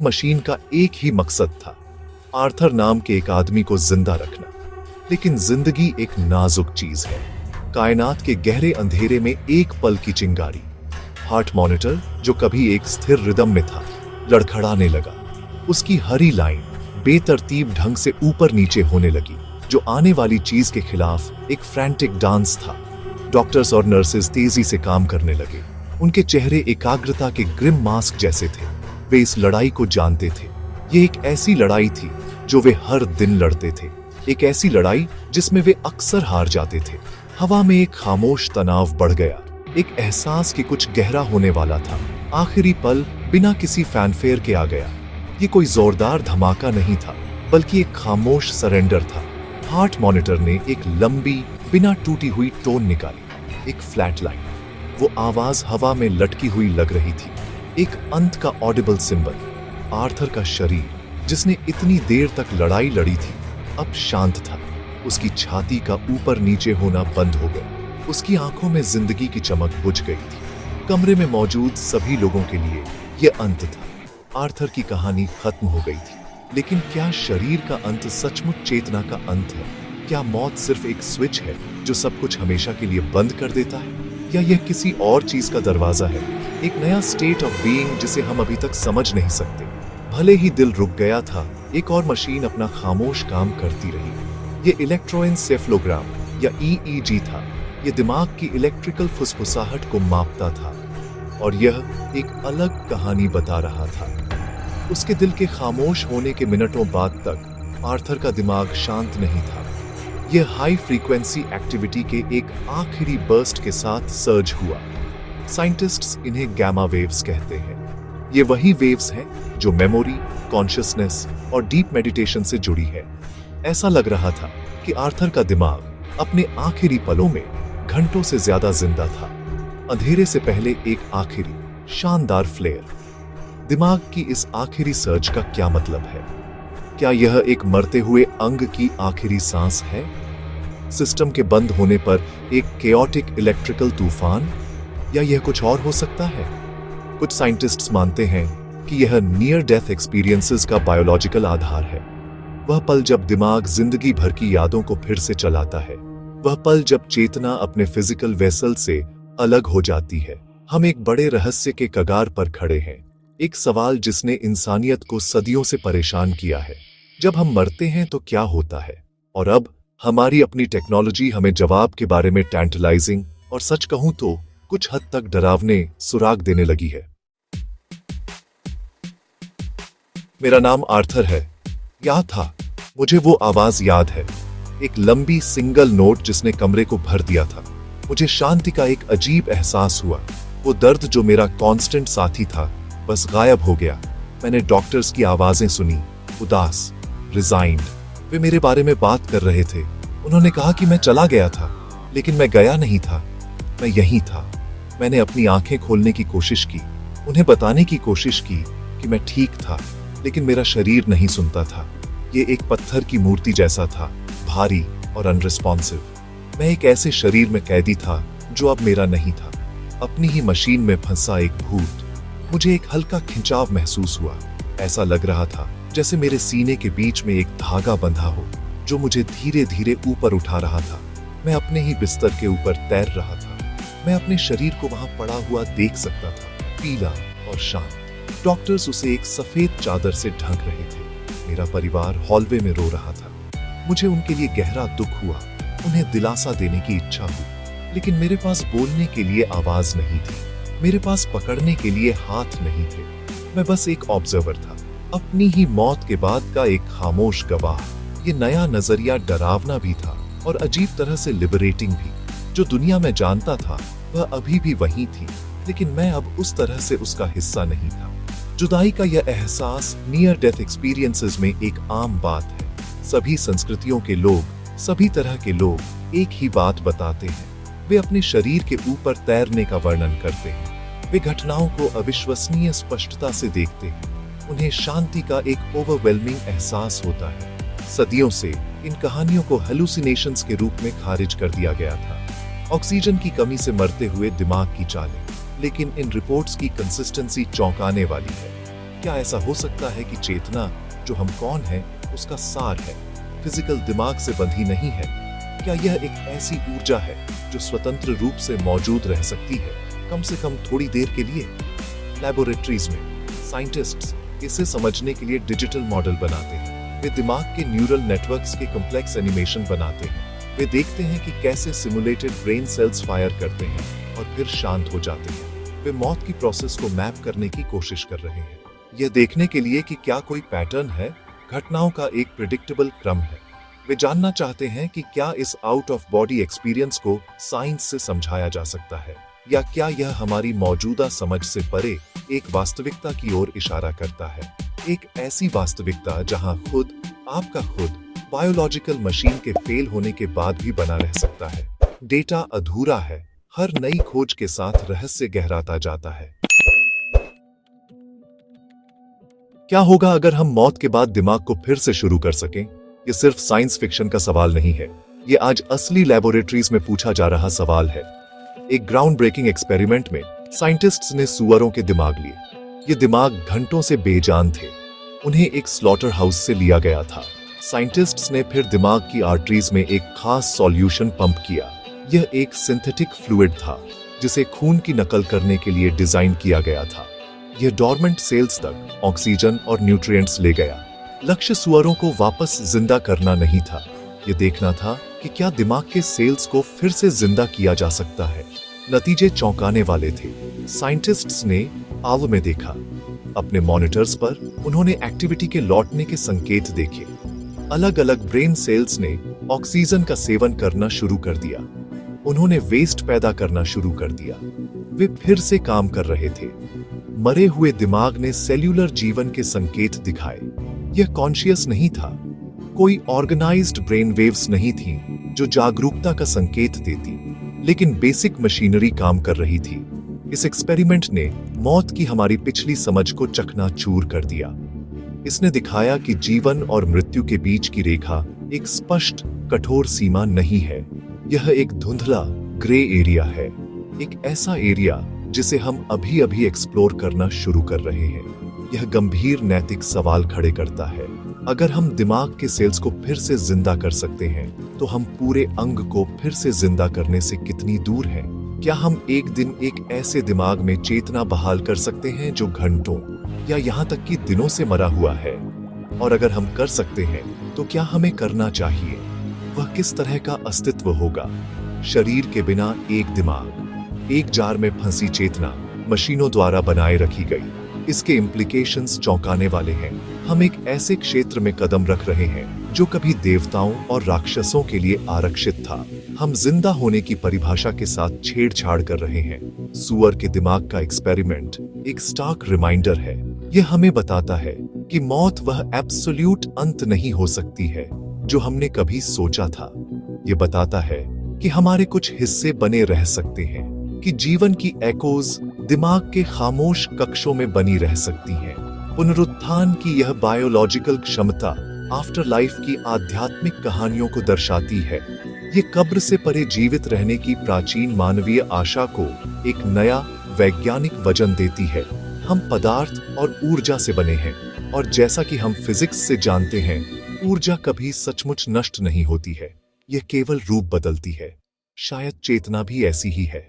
Machine का एक ही मकसद था, आर्थर नाम के एक आदमी को जिंदा रखना। लेकिन जिंदगी एक नाजुक चीज है। कायनात के गहरे अंधेरे में एक पल की चिंगारी। हार्ट मॉनिटर, जो कभी एक स्थिर रिदम में था, लड़खड़ाने लगा। उसकी हरी लाइन बेतरतीब ढंग से ऊपर नीचे होने लगी, जो आने वाली चीज के खिलाफ एक फ्रैंटिक डांस था। डॉक्टर्स और नर्सेज तेजी से काम करने लगे। उनके चेहरे एकाग्रता के ग्रिम मास्क जैसे थे। वे इस लड़ाई को जानते थे। ये एक ऐसी लड़ाई थी जो वे हर दिन लड़ते थे, एक ऐसी लड़ाई जिसमें वे अक्सर हार जाते थे। हवा में एक खामोश तनाव बढ़ गया, एक एहसास कि कुछ गहरा होने वाला था। आखिरी पल बिना किसी फैनफेयर के आ गया। ये कोई जोरदार धमाका नहीं था, बल्कि एक खामोश सरेंडर था। हार्ट मॉनिटर ने एक लंबी, बिना टूटी हुई टोन निकाली, एक फ्लैट लाइन। वो आवाज हवा में लटकी हुई लग रही थी, एक अंत का ऑडिबल सिंबल। आर्थर का शरीर, जिसने इतनी देर तक लड़ाई लड़ी थी, अब शांत था। उसकी छाती का ऊपर नीचे होना बंद हो गया। उसकी आंखों में जिंदगी की चमक बुझ गई थी। कमरे में मौजूद सभी लोगों के लिए यह अंत था। आर्थर की कहानी खत्म हो गई थी। लेकिन क्या शरीर का अंत सचमुच चेतना का अंत है? क्या मौत सिर्फ एक स्विच है जो सब कुछ हमेशा के लिए बंद कर देता है, या यह किसी और चीज का दरवाजा है, एक नया स्टेट ऑफ बीइंग जिसे हम अभी तक समझ नहीं सकते? भले ही दिल रुक गया था, एक और मशीन अपना खामोश काम करती रही। ये इलेक्ट्रोएन्सेफलोग्राम या EEG था। ये दिमाग की इलेक्ट्रिकल फुसफुसाहट को मापता था, और यह एक अलग कहानी बता रहा था। उसके दिल के खामोश होने के मिनटों बाद तक आर्थर का दिमाग शांत नहीं था। यह हाई फ्रीक्वेंसी एक्टिविटी के एक आखिरी बर्स्ट के साथ सर्ज हुआ। साइंटिस्ट्स इन्हें गैमा वेव्स कहते हैं। ये वही वेव्स हैं जो मेमोरी, कॉन्शियसनेस और डीप मेडिटेशन से जुड़ी है। ऐसा लग रहा था कि आर्थर का दिमाग अपने आखिरी पलों में घंटों से ज्यादा जिंदा था। अंधेरे से पहले एक आखिरी शानदार फ्लेयर। दिमाग की इस आखिरी सर्ज का क्या मतलब है? क्या यह एक मरते हुए अंग की आखिरी सांस है? सिस्टम के बंद होने पर एक केओटिक इलेक्ट्रिकल तूफान, या यह कुछ और हो सकता है? कुछ साइंटिस्ट्स मानते हैं कि यह नियर डेथ एक्सपीरियंसेस का बायोलॉजिकल आधार है। वह पल जब दिमाग जिंदगी भर की यादों को फिर से चलाता है। वह पल जब चेतना अपने फिजिकल वेसल से अलग हो जाती है। हम एक बड़े रहस्य के कगार पर खड़े हैं। एक सवाल जिसने इंसानियत को सदियों से परेशान किया है। जब हम मरते हैं तो क्या होता है? और अब हमारी अपनी टेक्नोलॉजी हमें जवाब के बारे में टैंटलाइजिंग और सच कहूं तो कुछ हद तक डरावने सुराग देने लगी है। मेरा नाम आर्थर है। क्या था? मुझे वो आवाज याद है, एक लंबी सिंगल नोट जिसने कमरे को भर दिया था। मुझे शांति का एक अजीब एहसास हुआ। वो दर्द जो मेरा कांस्टेंट साथी था, बस गायब हो गया। मैंने डॉक्टर्स की आवाजें सुनी, उदास, रिजाइंड। वे मेरे बारे में बात कर रहे थे। उन्होंने कहा कि मैं चला गया था, लेकिन मैं गया नहीं था। मैं यहीं था। मैंने अपनी आंखें खोलने की कोशिश की, उन्हें बताने की कोशिश की कि मैं ठीक था, लेकिन मेरा शरीर नहीं सुनता था। ये एक पत्थर की मूर्ति जैसा था, भारी और अनरिस्पॉन्सिव। मैं एक ऐसे शरीर में कैदी था जो अब मेरा नहीं था, अपनी ही मशीन में फंसा एक भूत। मुझे एक हल्का खिंचाव महसूस हुआ। ऐसा लग रहा था जैसे मेरे सीने के बीच में एक धागा बंधा हो जो मुझे धीरे धीरे ऊपर उठा रहा था। मैं अपने ही बिस्तर के ऊपर तैर रहा था। मैं अपने शरीर को वहां पड़ा हुआ देख सकता था, पीला और शांत। डॉक्टर्स उसे एक सफेद चादर से ढक रहे थे। मेरा परिवार हॉलवे में रो रहा था। मुझे उनके लिए गहरा दुख हुआ, उन्हें दिलासा देने की इच्छा हुई, लेकिन मेरे पास बोलने के लिए आवाज नहीं थी। मेरे पास पकड़ने के लिए हाथ नहीं थे। मैं बस एक ऑब्जर्वर था, अपनी ही मौत के बाद का एक खामोश गवाह। ये नया नजरिया डरावना भी था और अजीब तरह से लिबरेटिंग भी। जो दुनिया में जानता था वह अभी भी वही थी, लेकिन मैं अब उस तरह से उसका हिस्सा नहीं था। जुदाई का यह एहसास नियर डेथ एक्सपीरियंसेस में एक आम बात है। सभी संस्कृतियों के लोग, सभी तरह के लोग एक ही बात बताते हैं। वे अपने शरीर के ऊपर तैरने का वर्णन करते हैं। वे घटनाओं को अविश्वसनीय स्पष्टता से देखते हैं। उन्हें शांति का एक ओवरवेलमिंग एहसास होता है। सदियों से इन कहानियों को हेलुसिनेशंस के रूप में खारिज कर दिया गया था। ऑक्सीजन की कमी से मरते हुए दिमाग की चालें। लेकिन इन रिपोर्ट्स की कंसिस्टेंसी चौंकाने वाली है। क्या ऐसा हो सकता है कि चेतना, जो हम कौन हैं, उसका सार है, फिजिकल दिमाग से बंधी नहीं है? क्या यह एक ऐसी ऊर्जा है जो स्वतंत्र रूप से मौजूद रह सकती है, कम से कम थोड़ी देर के लिए? लैबोरेटरीज में साइंटिस्ट्स इसे समझने के लिए डिजिटल मॉडल बनाते हैं। वे दिमाग के न्यूरल नेटवर्क्स के कॉम्प्लेक्स एनिमेशन बनाते हैं। वे देखते हैं कि कैसे सिमुलेटेड ब्रेन सेल्स फायर करते हैं और फिर शांत हो जाते हैं। वे मौत की प्रोसेस को मैप करने की कोशिश कर रहे हैं, यह देखने के लिए कि क्या कोई पैटर्न है, घटनाओं का एक प्रिडिक्टेबल क्रम है। वे जानना चाहते हैं कि क्या इस आउट ऑफ बॉडी एक्सपीरियंस को साइंस से समझाया जा सकता है, या क्या यह हमारी मौजूदा समझ से परे एक वास्तविकता की ओर इशारा करता है। एक ऐसी वास्तविकता जहां आपका खुद बायोलॉजिकल मशीन के फेल होने के बाद भी बना रह सकता है। डेटा अधूरा है, हर नई खोज के साथ रहस्य गहराता जाता है। क्या होगा अगर हम मौत के बाद दिमाग को फिर से शुरू कर सकें? ये सिर्फ साइंस फिक्शन का सवाल नहीं है, ये आज असली लैबोरेटरीज में पूछा जा रहा सवाल है। एक ग्राउंड ब्रेकिंग एक्सपेरिमेंट में साइंटिस्ट्स ने सुअरों के दिमाग लिए। ये दिमाग घंटों से बेजान थे। उन्हें एक स्लॉटर हाउस से लिया गया था। साइंटिस्ट्स ने फिर दिमाग की आर्टरीज में एक खास सॉल्यूशन पंप किया। यह एक सिंथेटिक फ्लूइड था जिसे खून की नकल करने के लिए डिजाइन किया गया था। यह डॉर्मेंट सेल्स तक ऑक्सीजन और न्यूट्रिएंट्स ले गया। लक्ष्य सुअरों को वापस जिंदा करना नहीं था, यह देखना था कि क्या दिमाग के सेल्स को फिर से जिंदा किया जा सकता है। नतीजे चौंकाने वाले थे। साइंटिस्ट्स ने आव में देखा। अपने मॉनिटर्स पर उन्होंने एक्टिविटी के लौटने के संकेत देखे। अलग अलग ब्रेन सेल्स ने ऑक्सीजन का सेवन करना शुरू कर दिया। उन्होंने वेस्ट पैदा करना शुरू कर दिया। वे फिर से काम कर रहे थे। मरे हुए दिमाग ने सेल्यूलर जीवन के संकेत दिखाए। यह कॉन्शियस नहीं था। कोई ऑर्गेनाइज्ड ब्रेन वेव्स नहीं थी जो जागरूकता का संकेत देती, लेकिन बेसिक मशीनरी काम कर रही थी। इस एक्सपेरिमेंट ने मौत की हमारी पिछली समझ को चकनाचूर कर दिया। इसने दिखाया कि जीवन और मृत्यु के बीच की रेखा एक स्पष्ट, कठोर सीमा नहीं है। यह एक धुंधला, ग्रे एरिया है, एक ऐसा एरिया जिसे हम अभी अभी एक्सप्लोर करना शुरू कर रहे हैं। यह गंभीर नैतिक सवाल खड़े करता है। अगर हम दिमाग के सेल्स को फिर से जिंदा कर सकते हैं, तो हम पूरे अंग को फिर से जिंदा करने से कितनी दूर हैं? क्या हम एक दिन एक ऐसे दिमाग में चेतना बहाल कर सकते हैं जो घंटों या यहाँ तक कि दिनों से मरा हुआ है? और अगर हम कर सकते हैं, तो क्या हमें करना चाहिए? वह किस तरह का अस्तित्व होगा? शरीर के बिना एक दिमाग, एक जार में फंसी चेतना, मशीनों द्वारा बनाए रखी गई। इसके इम्प्लीकेशंस चौंकाने वाले हैं। हम एक ऐसे क्षेत्र में कदम रख रहे हैं जो कभी देवताओं और राक्षसों के लिए आरक्षित था। हम जिंदा होने की परिभाषा के साथ छेड़छाड़ कर रहे हैं। सुअर के दिमाग का एक्सपेरिमेंट एक स्टार्क रिमाइंडर है। यह हमें बताता है कि मौत वह एब्सोल्यूट अंत नहीं हो सकती है जो हमने कभी सोचा था। यह बताता है कि हमारे कुछ हिस्से बने रह सकते हैं, कि जीवन की एकोज दिमाग के खामोश कक्षों में बनी रह सकती हैं। पुनरुत्थान की यह बायोलॉजिकल क्षमता आफ्टर लाइफ की आध्यात्मिक कहानियों को दर्शाती है। ये कब्र से परे जीवित रहने की प्राचीन मानवीय आशा को एक नया वैज्ञानिक वजन देती है। हम पदार्थ और ऊर्जा से बने हैं, और जैसा कि हम फिजिक्स से जानते हैं, ऊर्जा कभी सचमुच नष्ट नहीं होती है, यह केवल रूप बदलती है। शायद चेतना भी ऐसी ही है।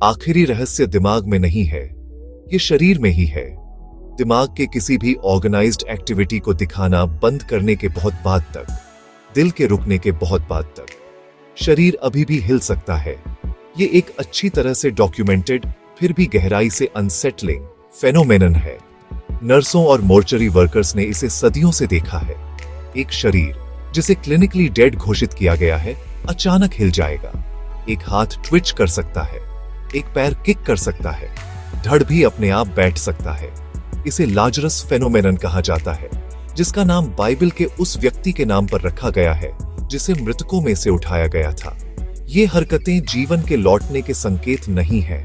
आखिरी रहस्य दिमाग में नहीं है, ये शरीर में ही है। दिमाग के किसी भी ऑर्गेनाइज्ड एक्टिविटी को दिखाना बंद करने के बहुत बाद तक, दिल के रुकने के बहुत बाद तक, शरीर अभी भी हिल सकता है। ये एक अच्छी तरह से डॉक्यूमेंटेड, फिर भी गहराई से अनसेटलिंग फेनोमेनन है। नर्सों और मोर्चरी वर्कर्स ने इसे सदियों से देखा है। एक शरीर जिसे क्लिनिकली डेड घोषित किया गया है, अचानक हिल जाएगा। एक हाथ ट्विच कर सकता है, एक पैर किक कर सकता है, धड़ भी अपने आप बैठ सकता है। इसे लाजरस फेनोमेनन कहा जाता है, जिसका नाम बाइबल के उस व्यक्ति के नाम पर रखा गया है जिसे मृतकों में से उठाया गया था। ये हरकतें जीवन के लौटने के संकेत नहीं है।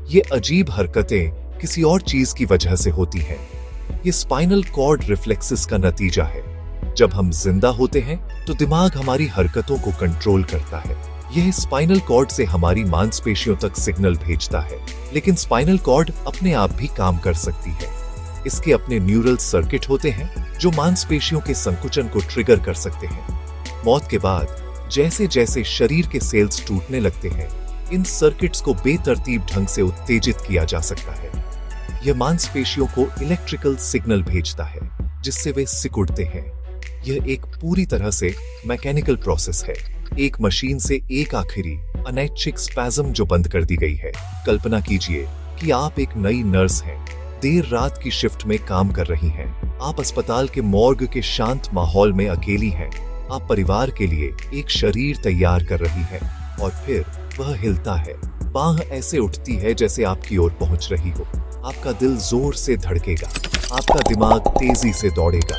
ये अजीब हरकतें किसी और चीज की वजह से होती हैं। ये स्पाइनल कॉर्ड रिफ्लेक्सेस का नतीजा है। जब हम जिंदा होते हैं तो दिमाग हमारी हरकतों को कंट्रोल करता है। यह स्पाइनल कॉर्ड से हमारी मांसपेशियों तक सिग्नल भेजता है, लेकिन स्पाइनल कॉर्ड अपने आप भी काम कर सकती है। इसके अपने न्यूरल सर्किट होते हैं जो मांसपेशियों के संकुचन को ट्रिगर कर सकते हैं। मौत के बाद जैसे जैसे शरीर के सेल्स टूटने लगते हैं, इन सर्किट्स को बेतरतीब ढंग से उत्तेजित किया जा सकता है। यह मांसपेशियों को इलेक्ट्रिकल सिग्नल भेजता है जिससे वे सिकुड़ते हैं। यह एक पूरी तरह से मैकेनिकल प्रोसेस है, एक मशीन से एक आखिरी अनैच्छिक स्पैज़म जो बंद कर दी गई है। कल्पना कीजिए कि आप एक नई नर्स हैं, देर रात की शिफ्ट में काम कर रही हैं। आप अस्पताल के मॉर्ग के शांत माहौल में अकेली हैं। आप परिवार के लिए एक शरीर तैयार कर रही हैं और फिर वह हिलता है। बांह ऐसे उठती है जैसे आपकी ओर पहुंच रही हो। आपका दिल जोर से धड़केगा, आपका दिमाग तेजी से दौड़ेगा,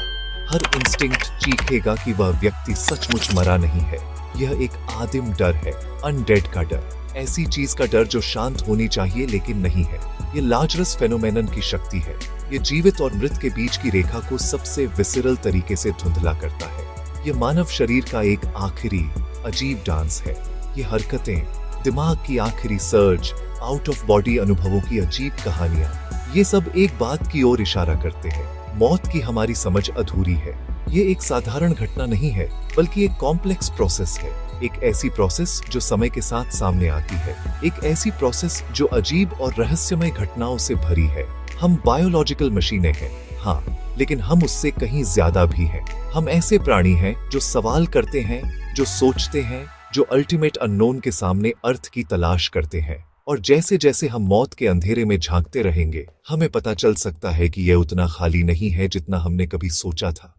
हर इंस्टिंक्ट चीखेगा कि वह व्यक्ति सचमुच मरा नहीं है। यह एक आदिम डर है, अनडेड का डर, ऐसी चीज का डर जो शांत होनी चाहिए लेकिन नहीं है। ये लाजरस फेनोमेनन की शक्ति है। ये जीवित और मृत के बीच की रेखा को सबसे विसिरल तरीके से धुंधला करता है। ये मानव शरीर का एक आखिरी अजीब डांस है। ये हरकतें, दिमाग की आखिरी सर्ज, आउट ऑफ बॉडी अनुभवों की अजीब कहानियां, ये सब एक बात की ओर इशारा करते हैं, मौत की हमारी समझ अधूरी है। ये एक साधारण घटना नहीं है, बल्कि एक कॉम्प्लेक्स प्रोसेस है। एक ऐसी प्रोसेस जो समय के साथ सामने आती है, एक ऐसी प्रोसेस जो अजीब और रहस्यमय घटनाओं से भरी है। हम बायोलॉजिकल मशीनें हैं, हाँ, लेकिन हम उससे कहीं ज्यादा भी हैं। हम ऐसे प्राणी हैं जो सवाल करते हैं, जो सोचते हैं, जो अल्टीमेट अननोन के सामने अर्थ की तलाश करते हैं। और जैसे जैसे हम मौत के अंधेरे में झांकते रहेंगे, हमें पता चल सकता है कि यह उतना खाली नहीं है जितना हमने कभी सोचा था।